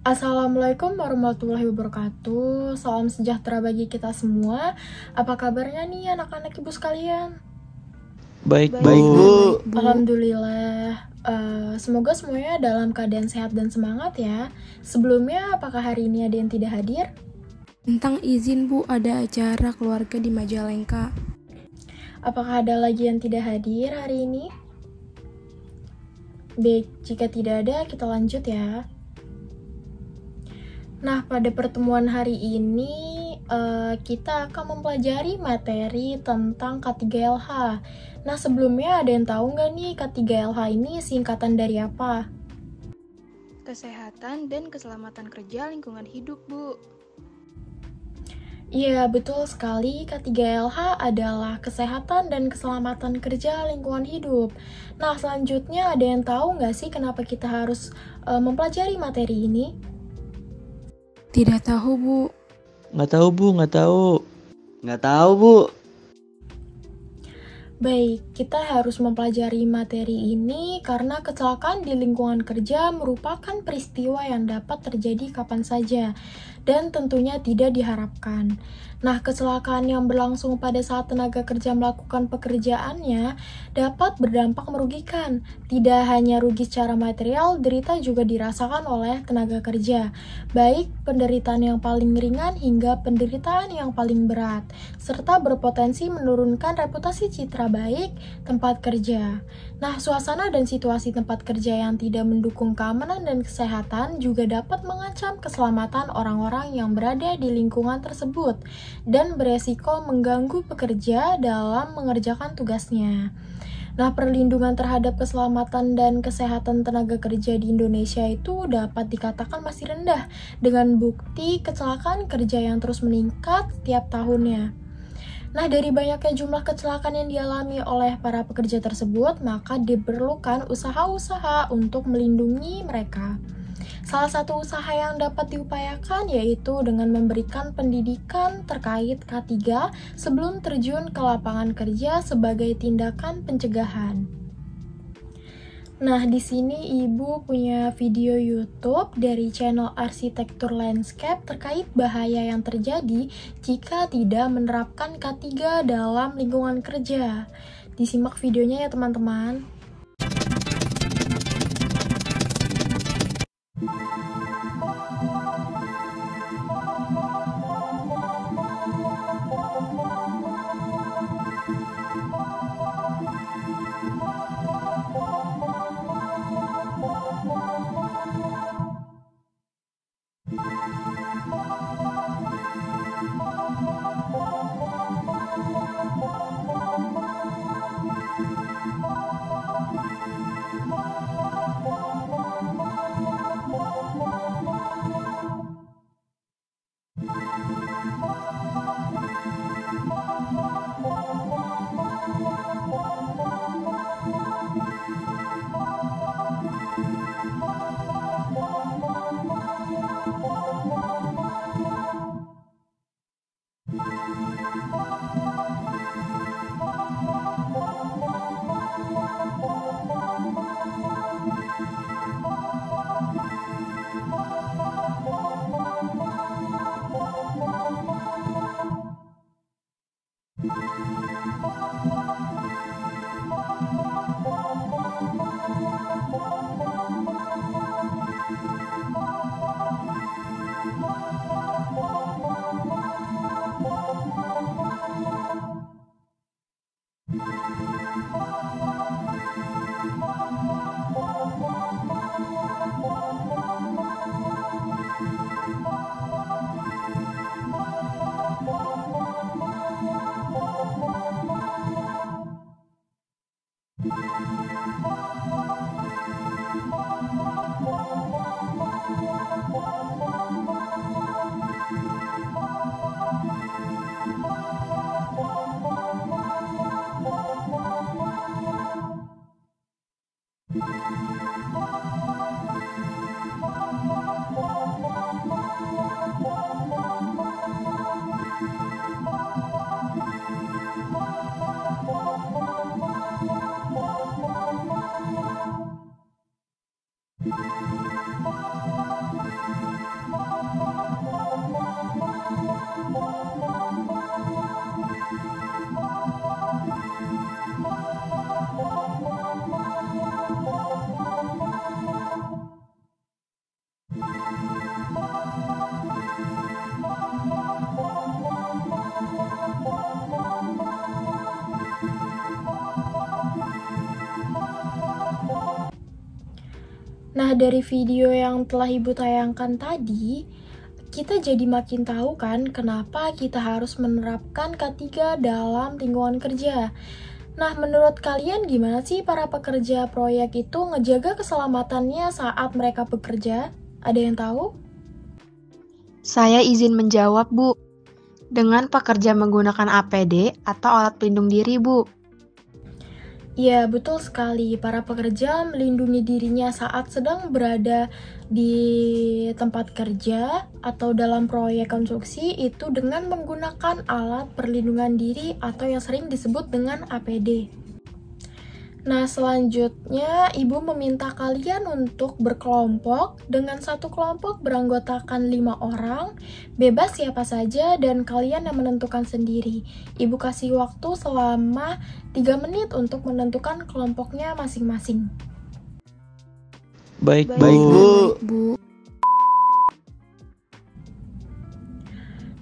Assalamualaikum warahmatullahi wabarakatuh. Salam sejahtera bagi kita semua. Apa kabarnya nih anak-anak ibu sekalian? Baik, Baik, Bu. Bu. Alhamdulillah. Semoga semuanya dalam keadaan sehat dan semangat ya. Sebelumnya, apakah hari ini ada yang tidak hadir? Tentang izin, Bu, ada acara keluarga di Majalengka. Apakah ada lagi yang tidak hadir hari ini? Baik, jika tidak ada, kita lanjut ya. Nah, pada pertemuan hari ini kita akan mempelajari materi tentang K3LH. Nah, sebelumnya ada yang tahu nggak nih K3LH ini singkatan dari apa? Kesehatan dan keselamatan kerja lingkungan hidup, Bu. Iya, betul sekali. K3LH adalah kesehatan dan keselamatan kerja lingkungan hidup. Nah, selanjutnya ada yang tahu nggak sih kenapa kita harus mempelajari materi ini? Tidak tahu, Bu. Nggak tahu, Bu. Nggak tahu, Bu. Baik, kita harus mempelajari materi ini karena kecelakaan di lingkungan kerja merupakan peristiwa yang dapat terjadi kapan saja dan tentunya tidak diharapkan. Nah, kecelakaan yang berlangsung pada saat tenaga kerja melakukan pekerjaannya dapat berdampak merugikan. Tidak hanya rugi secara material, derita juga dirasakan oleh tenaga kerja, baik penderitaan yang paling ringan hingga penderitaan yang paling berat, serta berpotensi menurunkan reputasi citra baik tempat kerja. Nah, suasana dan situasi tempat kerja yang tidak mendukung keamanan dan kesehatan juga dapat mengancam keselamatan orang-orang yang berada di lingkungan tersebut dan beresiko mengganggu pekerja dalam mengerjakan tugasnya. Nah, perlindungan terhadap keselamatan dan kesehatan tenaga kerja di Indonesia itu dapat dikatakan masih rendah dengan bukti kecelakaan kerja yang terus meningkat setiap tahunnya. Nah, dari banyaknya jumlah kecelakaan yang dialami oleh para pekerja tersebut, maka diperlukan usaha-usaha untuk melindungi mereka. Salah satu usaha yang dapat diupayakan yaitu dengan memberikan pendidikan terkait K3 sebelum terjun ke lapangan kerja sebagai tindakan pencegahan. Nah, di sini Ibu punya video YouTube dari channel Arsitektur Landscape terkait bahaya yang terjadi jika tidak menerapkan K3 dalam lingkungan kerja. Disimak videonya ya, teman-teman. Nah, dari video yang telah Ibu tayangkan tadi, kita jadi makin tahu kan kenapa kita harus menerapkan K3 dalam lingkungan kerja. Nah, menurut kalian gimana sih para pekerja proyek itu ngejaga keselamatannya saat mereka bekerja? Ada yang tahu? Saya izin menjawab, Bu. Dengan pekerja menggunakan APD atau alat pelindung diri, Bu. Ya, betul sekali. Para pekerja melindungi dirinya saat sedang berada di tempat kerja atau dalam proyek konstruksi itu dengan menggunakan alat perlindungan diri atau yang sering disebut dengan APD. Nah, selanjutnya Ibu meminta kalian untuk berkelompok dengan satu kelompok beranggotakan 5 orang, bebas siapa saja dan kalian yang menentukan sendiri. Ibu kasih waktu selama 3 menit untuk menentukan kelompoknya masing-masing. Baik, Bu.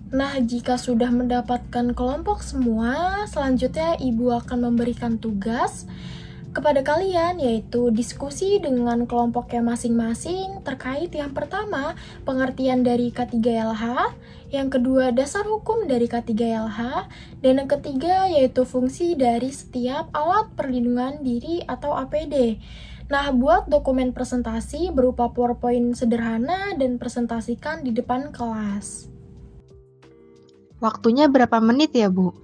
Nah, jika sudah mendapatkan kelompok semua, selanjutnya Ibu akan memberikan tugas kepada kalian, yaitu diskusi dengan kelompoknya masing-masing terkait yang pertama, pengertian dari K3LH, yang kedua, dasar hukum dari K3LH, dan yang ketiga, yaitu fungsi dari setiap alat perlindungan diri atau APD. Nah, buat dokumen presentasi berupa PowerPoint sederhana dan presentasikan di depan kelas. Waktunya berapa menit ya, Bu?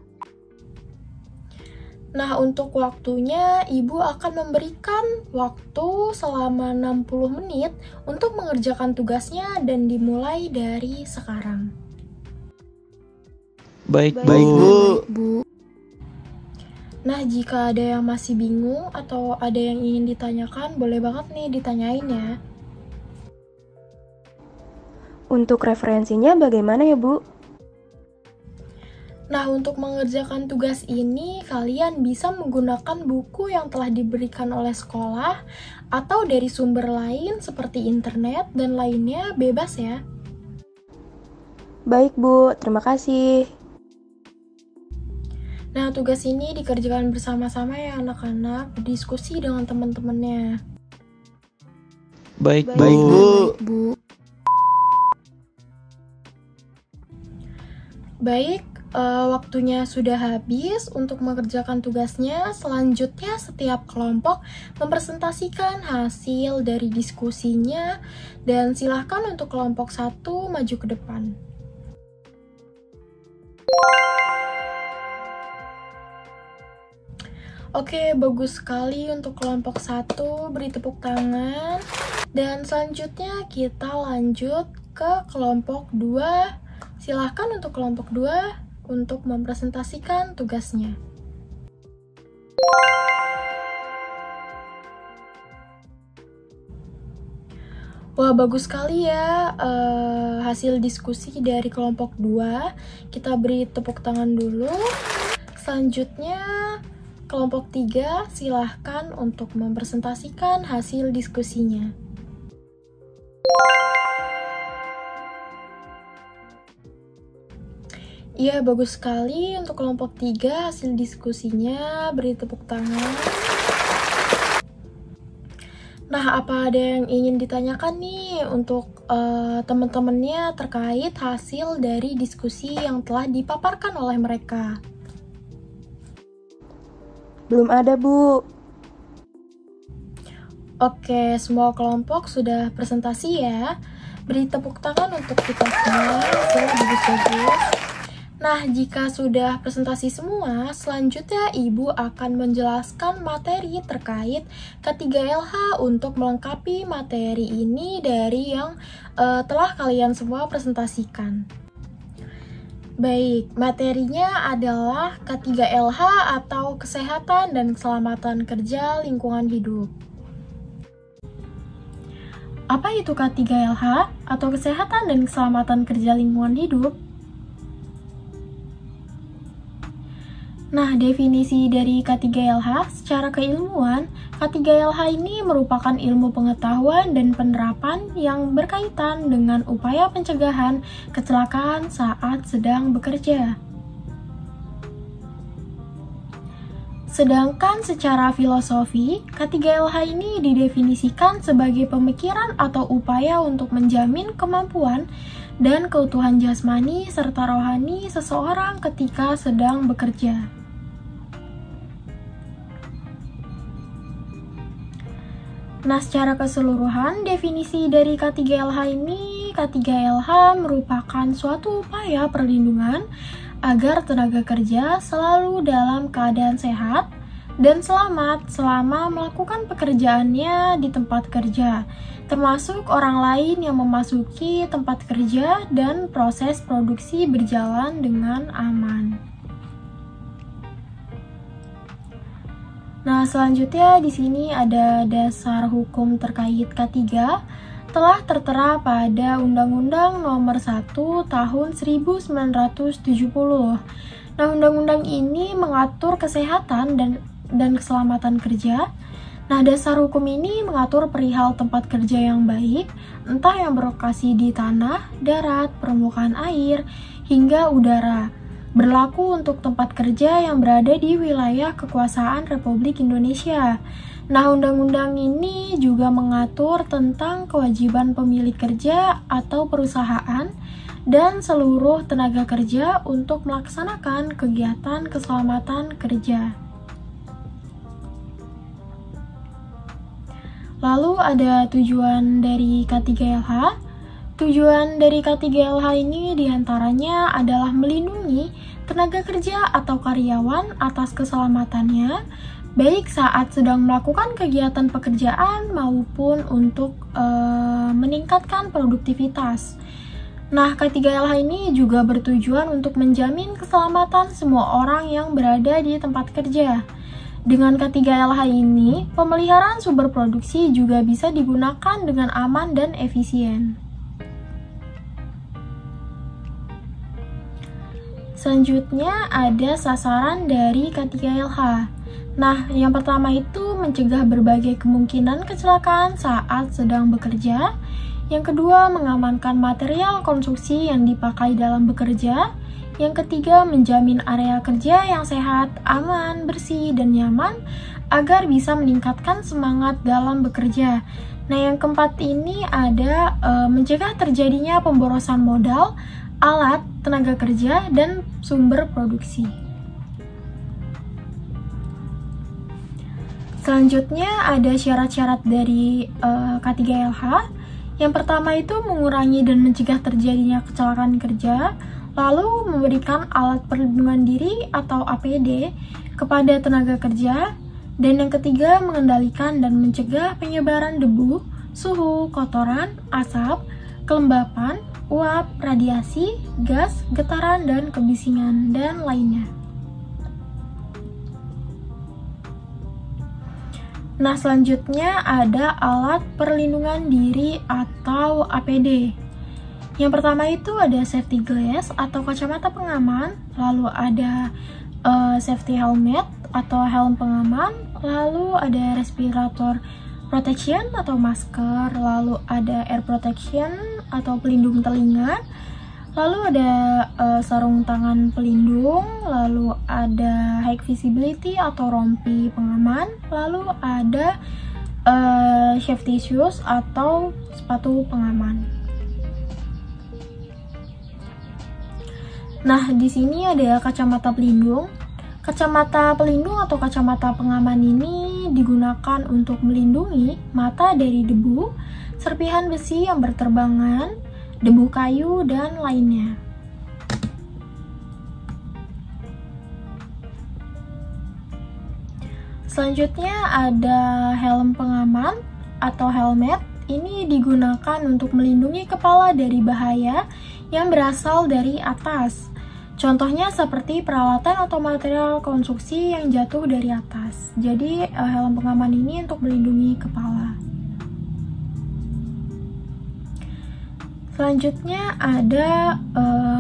Nah, untuk waktunya, Ibu akan memberikan waktu selama 60 menit untuk mengerjakan tugasnya dan dimulai dari sekarang. baik, Bu. Nah, jika ada yang masih bingung atau ada yang ingin ditanyakan, boleh banget nih ditanyain ya. Untuk referensinya bagaimana ya, Bu? Nah, untuk mengerjakan tugas ini, kalian bisa menggunakan buku yang telah diberikan oleh sekolah atau dari sumber lain seperti internet dan lainnya, bebas ya. Baik, Bu. Terima kasih. Nah, tugas ini dikerjakan bersama-sama ya anak-anak, berdiskusi dengan teman-temannya. baik, Bu. Baik, waktunya sudah habis untuk mengerjakan tugasnya. Selanjutnya, setiap kelompok mempresentasikan hasil dari diskusinya dan silahkan untuk kelompok 1 maju ke depan. Oke, bagus sekali untuk kelompok 1, beri tepuk tangan. Dan selanjutnya kita lanjut ke kelompok 2. Silahkan untuk kelompok 2 untuk mempresentasikan tugasnya. Wah, bagus sekali ya hasil diskusi dari kelompok 2. Kita beri tepuk tangan dulu. Selanjutnya, kelompok 3 silahkan untuk mempresentasikan hasil diskusinya. Iya, bagus sekali untuk kelompok 3 hasil diskusinya, beri tepuk tangan. Nah, apa ada yang ingin ditanyakan nih untuk teman-temannya terkait hasil dari diskusi yang telah dipaparkan oleh mereka? Belum ada, Bu. Oke, semua kelompok sudah presentasi ya. Beri tepuk tangan untuk kita semua, hasilnya bagus-bagus. Nah, jika sudah presentasi semua, selanjutnya Ibu akan menjelaskan materi terkait K3LH untuk melengkapi materi ini dari yang telah kalian semua presentasikan. Baik, materinya adalah K3LH atau Kesehatan dan Keselamatan Kerja Lingkungan Hidup. Apa itu K3LH atau Kesehatan dan Keselamatan Kerja Lingkungan Hidup? Nah, definisi dari K3LH secara keilmuan, K3LH ini merupakan ilmu pengetahuan dan penerapan yang berkaitan dengan upaya pencegahan kecelakaan saat sedang bekerja. Sedangkan secara filosofi, K3LH ini didefinisikan sebagai pemikiran atau upaya untuk menjamin kemampuan dan keutuhan jasmani serta rohani seseorang ketika sedang bekerja. Nah, secara keseluruhan, definisi dari K3LH ini, K3LH merupakan suatu upaya perlindungan agar tenaga kerja selalu dalam keadaan sehat dan selamat selama melakukan pekerjaannya di tempat kerja, termasuk orang lain yang memasuki tempat kerja dan proses produksi berjalan dengan aman. Nah, selanjutnya di sini ada dasar hukum terkait K3 telah tertera pada Undang-Undang Nomor 1 Tahun 1970. Nah, undang-undang ini mengatur kesehatan dan keselamatan kerja. Nah, dasar hukum ini mengatur perihal tempat kerja yang baik, entah yang berlokasi di tanah, darat, permukaan air, hingga udara. Berlaku untuk tempat kerja yang berada di wilayah kekuasaan Republik Indonesia. Nah, undang-undang ini juga mengatur tentang kewajiban pemilik kerja atau perusahaan dan seluruh tenaga kerja untuk melaksanakan kegiatan keselamatan kerja. Lalu ada tujuan dari K3LH. Tujuan dari K3LH ini diantaranya adalah melindungi tenaga kerja atau karyawan atas keselamatannya, baik saat sedang melakukan kegiatan pekerjaan maupun untuk meningkatkan produktivitas. Nah, K3LH ini juga bertujuan untuk menjamin keselamatan semua orang yang berada di tempat kerja. Dengan K3LH ini, pemeliharaan sumber produksi juga bisa digunakan dengan aman dan efisien. Selanjutnya ada sasaran dari K3LH. Nah, yang pertama itu mencegah berbagai kemungkinan kecelakaan saat sedang bekerja. Yang kedua, mengamankan material konstruksi yang dipakai dalam bekerja. Yang ketiga, menjamin area kerja yang sehat, aman, bersih, dan nyaman agar bisa meningkatkan semangat dalam bekerja. Nah, yang keempat ini ada mencegah terjadinya pemborosan modal, alat, tenaga kerja, dan sumber produksi. Selanjutnya ada syarat-syarat dari K3LH. Yang pertama itu mengurangi dan mencegah terjadinya kecelakaan kerja, lalu memberikan alat perlindungan diri atau APD kepada tenaga kerja, dan yang ketiga mengendalikan dan mencegah penyebaran debu, suhu, kotoran, asap, kelembapan, uap, radiasi, gas, getaran, dan kebisingan, dan lainnya. Nah, selanjutnya ada alat perlindungan diri atau APD. Yang pertama itu ada safety glass atau kacamata pengaman, lalu ada safety helmet atau helm pengaman, lalu ada respirator protection atau masker, lalu ada air protection atau pelindung telinga, lalu ada sarung tangan pelindung, lalu ada high visibility atau rompi pengaman, lalu ada safety shoes atau sepatu pengaman. Nah, di sini ada kacamata pelindung. Kacamata pelindung atau kacamata pengaman ini digunakan untuk melindungi mata dari debu, serpihan besi yang berterbangan, debu kayu, dan lainnya. Selanjutnya ada helm pengaman atau helmet. Ini digunakan untuk melindungi kepala dari bahaya yang berasal dari atas. Contohnya seperti peralatan atau material konstruksi yang jatuh dari atas. Jadi helm pengaman ini untuk melindungi kepala. Selanjutnya ada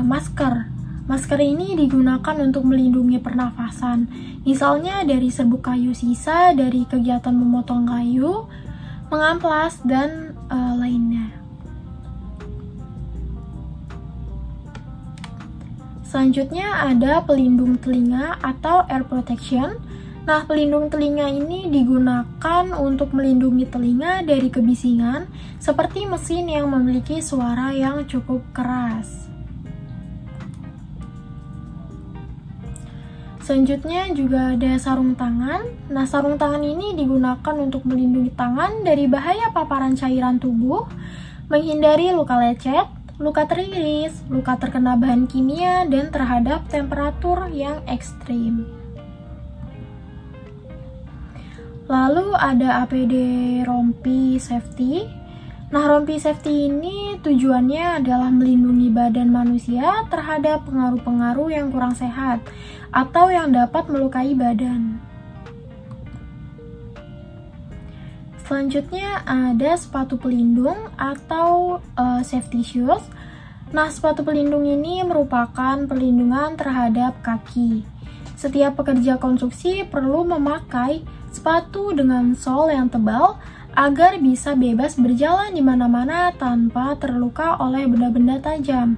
masker. Masker ini digunakan untuk melindungi pernafasan. Misalnya dari serbuk kayu sisa dari kegiatan memotong kayu, mengamplas, dan lainnya. Selanjutnya ada pelindung telinga atau ear protection. Nah, pelindung telinga ini digunakan untuk melindungi telinga dari kebisingan, seperti mesin yang memiliki suara yang cukup keras. Selanjutnya juga ada sarung tangan. Nah, sarung tangan ini digunakan untuk melindungi tangan dari bahaya paparan cairan tubuh, menghindari luka lecet, luka teriris, luka terkena bahan kimia, dan terhadap temperatur yang ekstrim. Lalu ada APD rompi safety. Nah, rompi safety ini tujuannya adalah melindungi badan manusia terhadap pengaruh-pengaruh yang kurang sehat atau yang dapat melukai badan. Selanjutnya ada sepatu pelindung atau safety shoes. Nah, sepatu pelindung ini merupakan perlindungan terhadap kaki. Setiap pekerja konstruksi perlu memakai sepatu dengan sol yang tebal agar bisa bebas berjalan di mana-mana tanpa terluka oleh benda-benda tajam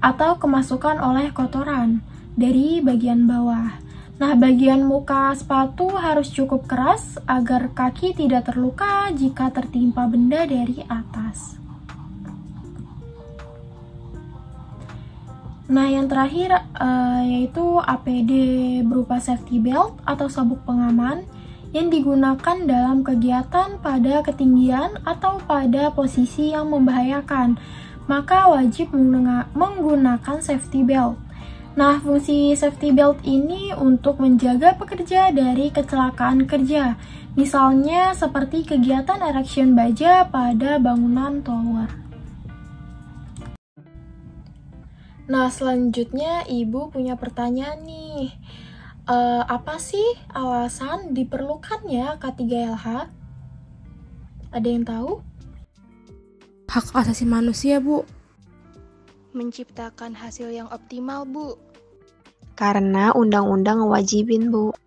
atau kemasukan oleh kotoran dari bagian bawah. Nah, bagian muka sepatu harus cukup keras agar kaki tidak terluka jika tertimpa benda dari atas. Nah, yang terakhir yaitu APD berupa safety belt atau sabuk pengaman yang digunakan dalam kegiatan pada ketinggian atau pada posisi yang membahayakan, maka wajib menggunakan safety belt. Nah, fungsi safety belt ini untuk menjaga pekerja dari kecelakaan kerja, misalnya seperti kegiatan erection baja pada bangunan tower. Nah, selanjutnya Ibu punya pertanyaan nih. Apa sih alasan diperlukannya K3LH? Ada yang tahu? Hak asasi manusia, Bu. Menciptakan hasil yang optimal, Bu. Karena undang-undang ngewajibin, Bu.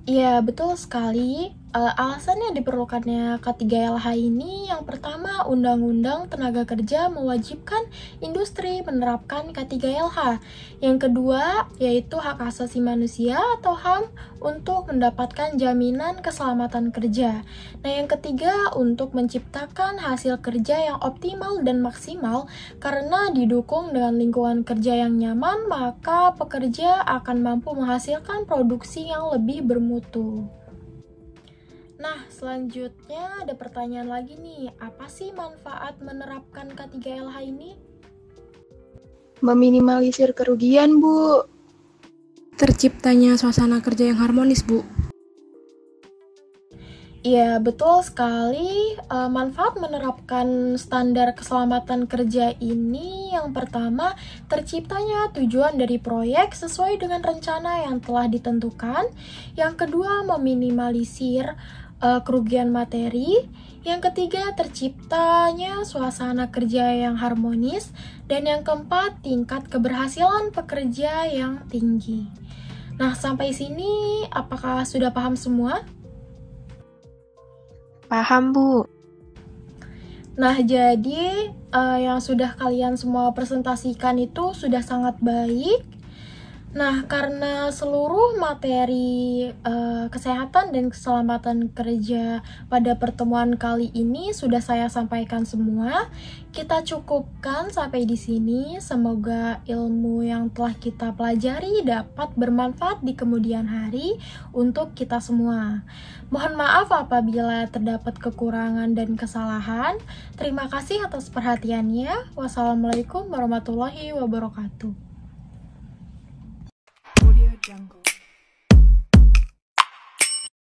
Iya, betul sekali. Alasannya diperlukannya K3LH ini yang pertama, Undang-Undang Tenaga Kerja mewajibkan industri menerapkan K3LH. Yang kedua, yaitu hak asasi manusia atau HAM untuk mendapatkan jaminan keselamatan kerja. Nah, yang ketiga, untuk menciptakan hasil kerja yang optimal dan maksimal karena didukung dengan lingkungan kerja yang nyaman, maka pekerja akan mampu menghasilkan produksi yang lebih bermutu. Nah, selanjutnya ada pertanyaan lagi nih, apa sih manfaat menerapkan K3LH ini? Meminimalisir kerugian, Bu. Terciptanya suasana kerja yang harmonis, Bu. Iya, betul sekali. Manfaat menerapkan standar keselamatan kerja ini yang pertama, terciptanya tujuan dari proyek sesuai dengan rencana yang telah ditentukan. Yang kedua, meminimalisir kerugian materi. Yang ketiga, terciptanya suasana kerja yang harmonis. Dan yang keempat, tingkat keberhasilan pekerja yang tinggi. Nah, sampai sini apakah sudah paham semua? Paham, Bu. Nah, jadi yang sudah kalian semua presentasikan itu sudah sangat baik. Nah, karena seluruh materi kesehatan dan keselamatan kerja pada pertemuan kali ini sudah saya sampaikan semua, kita cukupkan sampai di sini. Semoga ilmu yang telah kita pelajari dapat bermanfaat di kemudian hari untuk kita semua. Mohon maaf apabila terdapat kekurangan dan kesalahan. Terima kasih atas perhatiannya. Wassalamualaikum warahmatullahi wabarakatuh. Jungle.